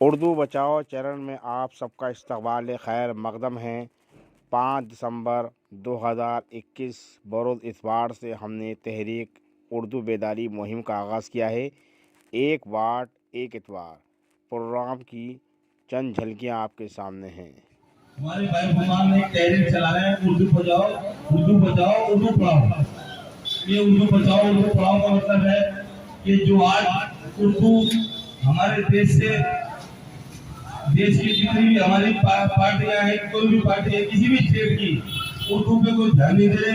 उर्दू बचाओ चरण में आप सबका इस्तकबाल खैर मकदम है। 5 दिसंबर 2021 बरोज़ इतवार से हमने तहरीक उर्दू बेदारी मुहिम का आगाज़ किया है। एक वाट एक इतवार प्रोग्राम की चंद झलकियाँ आपके सामने हैं। हमारे भाई गुमान ने एक तहरीक चला रहे हैं, उर्दू बचाओ उर्दू बचाओ उर्दू पढ़ाओ। ये उर्दू बचाओ उर्दू पढ़ाओ का मतलब है कि जो आज उर्दू हमारे देश की जितनी भी हमारी पार्टियां हैं, कोई भी पार्टी है किसी भी स्टेट की, उर्दू पे कोई ध्यान नहीं दे रहे।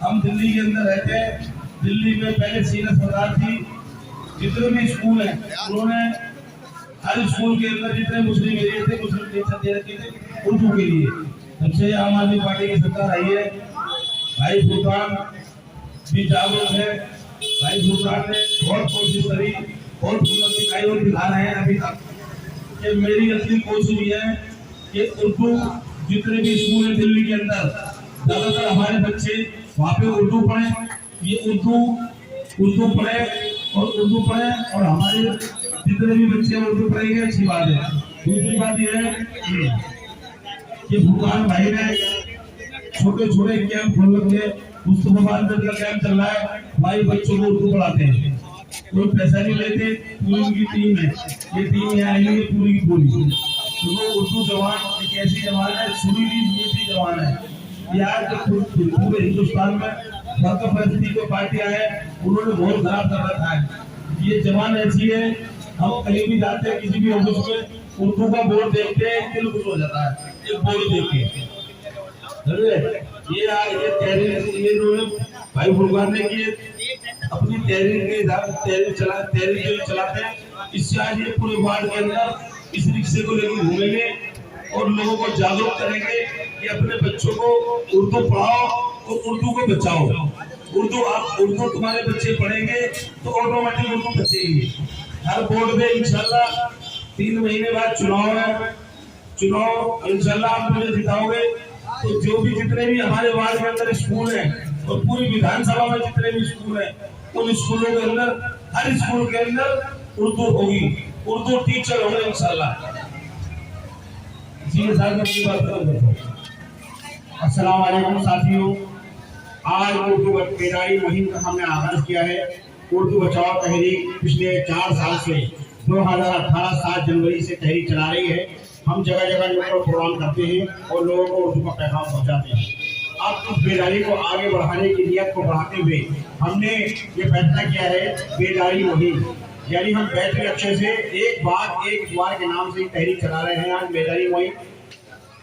हम दिल्ली के अंदर रहते हैं, दिल्ली में पहले सीन अस्पताल थी, जितने भी स्कूल हैं उन्होंने हर स्कूल के अंदर जितने मुस्लिम एरिया थे मुस्लिम टीचर दे रखे थे उर्दू के लिए। जब से आम आदमी पार्टी की सरकार आई है, भाई फुरकान भी जागरूक है। भाई फुरकान ने बहुत कोशिश करी, बहुत हिम्मत दिखाई और दिखा रहे हैं अभी तक कि मेरी असली कोशिश ये है कि उर्दू जितने भी स्कूल है दिल्ली के अंदर ज्यादातर हमारे बच्चे वहाँ पे उर्दू पढ़े। ये उर्दू पढ़े और हमारे जितने भी बच्चे उर्दू पढ़ेंगे अच्छी बात है। दूसरी बात यह है कि भूटान भाई ने छोटे छोटे कैंप खोल रखे, मुस्तफाबाद का कैंप चल रहा है, हमारे बच्चों को उर्दू पढ़ाते हैं, कोई पैसा नहीं लेते। पूरी उनकी टीम है, ये टीम यहाँ आई है पूरी की पूरी। तो वो उर्दू जवान एक ऐसी जवान है, सुनी हुई नीति जवान है। बिहार के पूरे हिंदुस्तान में बरका परिस्थिति को पार्टियां हैं, उन्होंने बहुत खराब कर रखा है। ये जवान ऐसी है, हम कहीं भी जाते हैं किसी भी ऑफिस में, उर्दू का बोर्ड देखते हैं दिल खुश हो जाता है एक बोर्ड देख के। ये भाई फुरकान ने की अपनी तहरीर जो चलाते हैं, इससे आज ये पूरे वार्ड के अंदर इस रिक्शे को लेकर घूमेंगे और लोगों को जागरूक करेंगे कि अपने बच्चों को उर्दू पढ़ाओ और उर्दू को बचाओ। उर्दू तुम्हारे बच्चे पढ़ेंगे तो ऑटोमेटिक उर्दू बचेगी। हर बोर्ड में इंशाल्लाह 3 महीने बाद चुनाव है, चुनाव इंशाल्लाह आप मुझे जिताओगे तो जो भी जितने भी हमारे वार्ड के अंदर स्कूल है और पूरी विधानसभा में जितने भी स्कूल है, उन स्कूलों के अंदर हर स्कूल के अंदर उर्दू होगी, उर्दू टीचर होंगे इंशाल्लाह। इसी के साथ मैं बात करता हूँ। अस्सलाम वालेकुम साथियों, आज उर्दू बेदारी मुहिम का हमने आगाज किया है। उर्दू बचाओ तहरीक पिछले 4 साल से 2018 7 जनवरी से तहरीक चला रही है। हम जगह जगह नुक्कड़ प्रोग्राम करते हैं और लोगों को उर्दू का पैगाम पहुंचाते हैं। अब इस बेदारी को आगे बढ़ाने की नियत को बढ़ाते हुए हमने ये फैसला किया है बेदारी मुहिम, यानी हम बेहतरीन अच्छे से एक बात एक इतवार के नाम से तहरीक चला रहे हैं। आज बेदारी मुहिम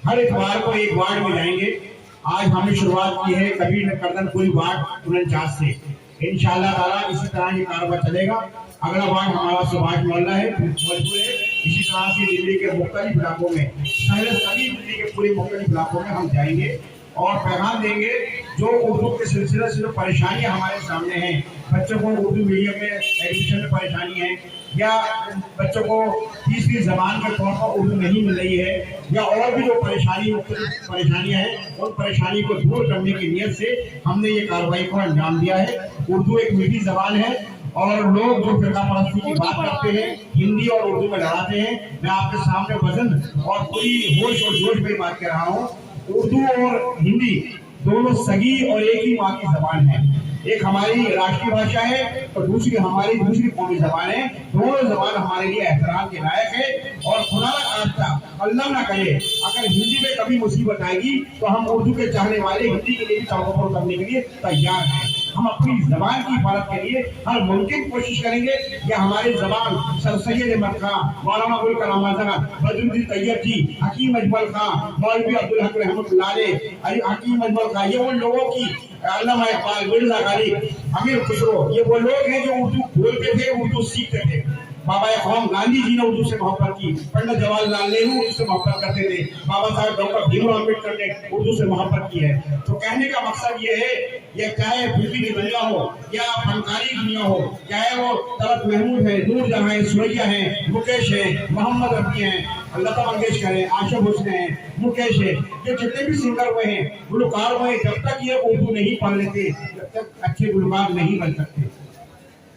हर इतवार को एक वार्ड में जाएंगे। आज हमने शुरुआत की है कबीर करदनपुरी वार्ड 49 से। इंशाअल्लाह ताला इसी तरह ये कारोबार चलेगा। अगला वार्ड हमारा सुभाष मोहल्ला है, इसी तरह से दिल्ली के मुख्तलिफ इलाकों में, दिल्ली के पूरे मुख्तलिफ इलाकों में हम जाएंगे और पैगाम देंगे जो उर्दू के सिलसिले से जो परेशानियां हमारे सामने हैं, बच्चों को उर्दू मीडियम में एडमिशन में परेशानी है या बच्चों को तीसरी जबान के तौर पर उर्दू नहीं मिल रही है या और भी जो परेशानियां हैं, उन परेशानी को दूर करने की नियत से हमने ये कार्रवाई को अंजाम दिया है। उर्दू एक मीठी जबान है और लोग जो फिरका परस्ती की बात करते हैं, हिंदी और उर्दू में लड़ाते हैं, मैं आपके सामने वजन और पूरी होश और जोश में बात कर रहा हूँ। उर्दू और हिंदी दोनों सगी और एक ही माँ की जबान है। एक हमारी राष्ट्रीय भाषा है और दूसरी हमारी दूसरी कौमी जबान है। दोनों जबान हमारे लिए एहतराम के लायक है और खुदा ना खास्ता अल्लाह ना करे अगर हिंदी में कभी मुसीबत आएगी तो हम उर्दू के चाहने वाले हिंदी के लिए भी चौकफोर करने के लिए तैयार हैं। हम अपनी जबान की हिफाजत के लिए हर मुमकिन कोशिश करेंगे कि हमारी जबान सर सैयद अहमद खान, मौलाना अबुल कलाम आज़ाद, बदरुद्दीन तैयब जी, हकीम अजमल खान, मौलवी अब्दुल हक रहमतुल्लाह अलैह, हकीम अजमल खान, ये उन लोगों की, अल्लामा इकबाल, मिर्जा गालिब, अमीर खुसरो, ये वो लोग हैं जो उर्दू बोलते थे, उर्दू सीखते थे। बाबा कौम गांधी जी ने उर्दू से मोहब्बत की, पंडित जवाहरलाल नेहरू उर्दू से मोहब्बत करते थे, बाबा साहब डॉक्टर भीमराव अम्बेडकर ने उर्दू से मोहब्बत की है। तो कहने का मकसद ये है, ये चाहे फिल्मी की दुनिया हो या फनकारी दुनिया हो, चाहे वो तलत महमूद है, नूरजहां है, सुरैया है, मुकेश है, मोहम्मद रफी है, लता मंगेशकर है, आशा भोसले है, मुकेश है, ये जितने भी सिंगर हुए हैं, गुलकार हुए, जब तक ये उर्दू नहीं पढ़ लेते तब तक अच्छे गुलकार नहीं बन सकते।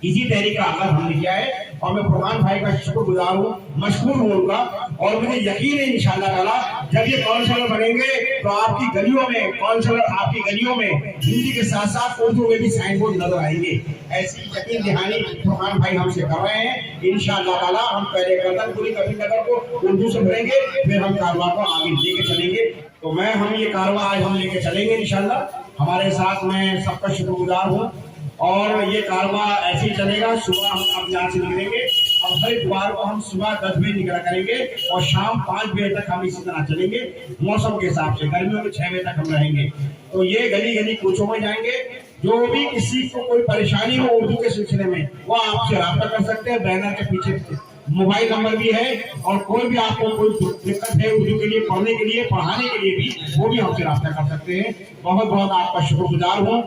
इसी तहरीक का आगाज हमने किया है और मैं फरमान भाई का शुक्रगुजार हूँ, मशहूर हूँ उनका। और मुझे यकीन है इंशाअल्लाह ताला जब ये काउंसलर बनेंगे तो आपकी गलियों में हिंदी के साथ साथ उर्दू में भी साइन बोर्ड नजर आएंगे। ऐसी यकीन दहानी फरमान भाई हमसे कर रहे हैं। इंशाअल्लाह ताला हम पहले गर्दनपुरी कबीर नगर को उर्दू से भरेंगे, फिर हम कारवा को आगे लेके चलेंगे। तो हम ये कारवा आज हम लेके चलेंगे इंशाअल्लाह। हमारे साथ मैं सबका शुक्रगुजार हूँ और ये कारवा ऐसे ही चलेगा। सुबह हम अब यहाँ से निकलेंगे और हर इतवार को हम सुबह 10 बजे निकला करेंगे और शाम 5 बजे तक हम इसी तरह चलेंगे। मौसम के हिसाब से गर्मियों में 6 बजे तक हम रहेंगे। तो ये गली गली कूचों में जाएंगे। जो भी किसी को कोई परेशानी हो उर्दू के सिलसिले में वो आपसे रब्ता कर सकते हैं। बैनर के पीछे मोबाइल नंबर भी है और कोई भी आपको कोई दिक्कत है उर्दू के लिए पढ़ने के लिए पढ़ाने के लिए भी वो भी हमसे रब्ता कर सकते हैं। बहुत बहुत आपका शुक्रगुजार हूँ।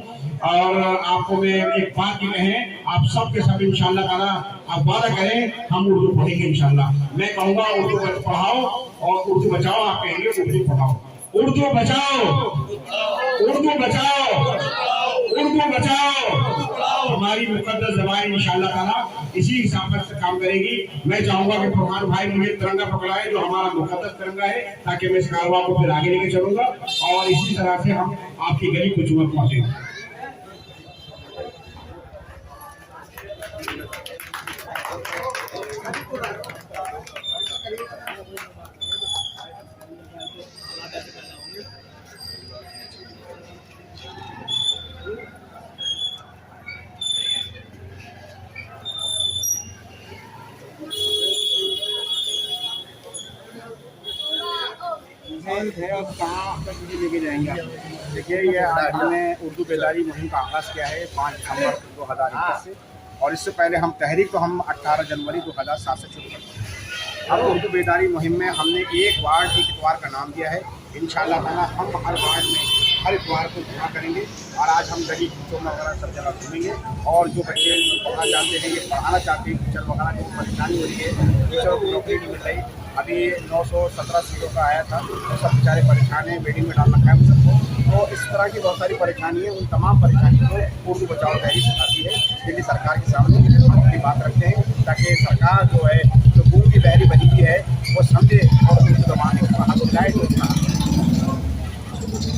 और आपको मैं एक बात ही कहें, आप सब के सब इंशाअल्लाह ताला आप वादा करें हम उर्दू पढ़ेंगे इंशाअल्लाह। मैं कहूँगा उर्दू पढ़ाओ और उर्दू बचाओ। आप कहेंगे उर्दू पढ़ाओ, उर्दू बचाओ, उर्दू बचाओ, उर्दू बचाओ। हमारी मुकद्दस ज़बान इंशाअल्लाह ताला इसी हिसाब से काम करेगी। मैं चाहूंगा कि फरमान भाई मुझे तिरंगा पकड़ाए जो हमारा मुकद्दस तिरंगा है, ताकि मैं इस कारवा को फिर आगे लेके चलूंगा और इसी तरह से हम आपकी गली कुछ में पहुंचेंगे। है और कहाँ तक मुझे लेके जाएंगे आप? देखिए ये आज हमने उर्दू बेदारी मुहिम का आगाज़ किया है 5 दिसंबर 2021 से। और इससे पहले हम तहरीक तो हम 18 जनवरी 2007 से शुरू करते हैं। अब उर्दू बेदारी मुहिम में हमने एक वार्ड एक इतवार का नाम दिया है। इंशाअल्लाह ताला हम हर वार्ड में हर इतवार को जमा करेंगे और आज हम गली कुचों में वगैरह सब जगह घूमेंगे। और जो बच्चे पढ़ना चाहते हैं, ये पढ़ाना चाहते हैं, टीचर वगैरह की परेशानी हो रही है, टीचरों को नौकरी नहीं मिल रही। अभी 917 सीटों का आया था, तो सब बेचारे परेशान हैं, वेटिंग में डाल रखा है उन सबको। तो इस तरह की बहुत सारी परेशानी है। उन तमाम परेशानी को उर्दू बचाओ तहरीक सिखाती है। दिल्ली सरकार के सामने हम अपनी बात रखते हैं ताकि सरकार जो है जो गुरु की बहरी बनी हुई है वो समझे और उर्दू जबान को कहा तो जाए।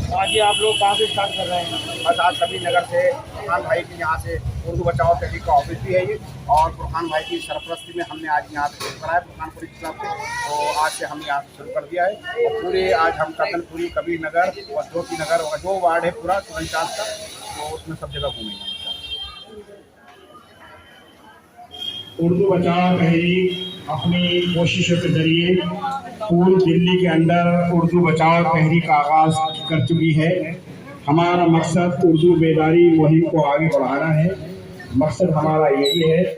तो आज आप लोग कहाँ से स्टार्ट कर रहे हैं? बस आज कबीर नगर से फरमान भाई के यहाँ से उर्दू बचाओ तहरीक का ऑफिस भी है ये, और फरमान भाई की सरपरस्ती में हमने आज यहाँ से शुरू कराया फरमानपुरी क्लब से। तो आज से हम यहाँ से शुरू कर दिया है और पूरे आज हम कर्तनपुरी, कबीर नगर और ज्योति नगर और जो वार्ड है पूरा सुरंचास का, तो उसमें सब जगह घूमेंगे। उर्दू बचाओ तहरीक अपनी कोशिशों के जरिए पूरी दिल्ली के अंदर उर्दू बचाओ तहरीक का आगाज़ कर चुकी है। हमारा मकसद उर्दू बेदारी मुहिम को आगे बढ़ाना है। मकसद हमारा यही है।